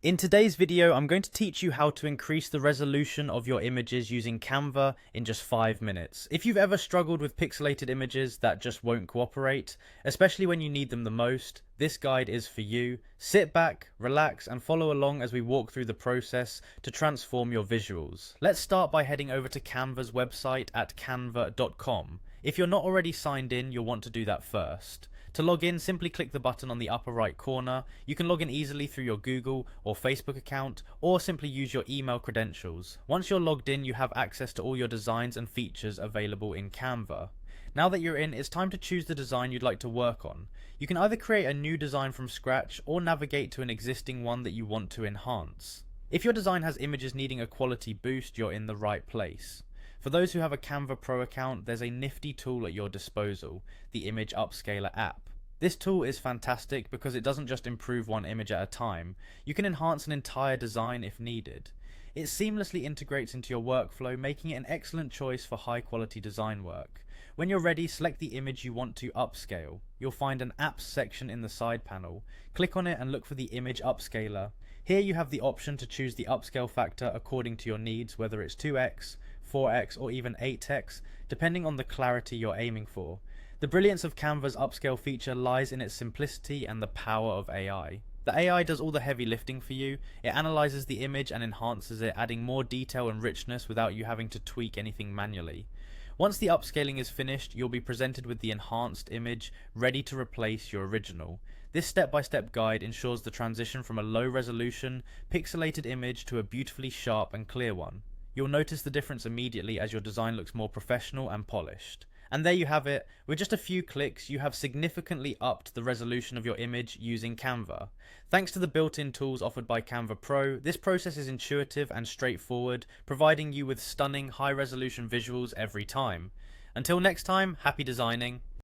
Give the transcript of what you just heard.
In today's video, I'm going to teach you how to increase the resolution of your images using Canva in just 5 minutes. If you've ever struggled with pixelated images that just won't cooperate, especially when you need them the most, this guide is for you. Sit back, relax, and follow along as we walk through the process to transform your visuals. Let's start by heading over to Canva's website at canva.com. If you're not already signed in, you'll want to do that first. To log in, simply click the button on the upper right corner. You can log in easily through your Google or Facebook account, or simply use your email credentials. Once you're logged in, you have access to all your designs and features available in Canva. Now that you're in, it's time to choose the design you'd like to work on. You can either create a new design from scratch or navigate to an existing one that you want to enhance. If your design has images needing a quality boost, you're in the right place. For those who have a Canva Pro account, there's a nifty tool at your disposal, the Image Upscaler app. This tool is fantastic because it doesn't just improve one image at a time, you can enhance an entire design if needed. It seamlessly integrates into your workflow, making it an excellent choice for high quality design work. When you're ready, select the image you want to upscale. You'll find an Apps section in the side panel. Click on it and look for the Image Upscaler. Here you have the option to choose the upscale factor according to your needs, whether it's 2x, 4x or even 8x, depending on the clarity you're aiming for. The brilliance of Canva's upscale feature lies in its simplicity and the power of AI. The AI does all the heavy lifting for you. It analyzes the image and enhances it, adding more detail and richness without you having to tweak anything manually. Once the upscaling is finished, you'll be presented with the enhanced image, ready to replace your original. This step-by-step guide ensures the transition from a low-resolution, pixelated image to a beautifully sharp and clear one. You'll notice the difference immediately as your design looks more professional and polished. And there you have it. With just a few clicks, you have significantly upped the resolution of your image using Canva. Thanks to the built-in tools offered by Canva Pro, this process is intuitive and straightforward, providing you with stunning high-resolution visuals every time. Until next time, happy designing.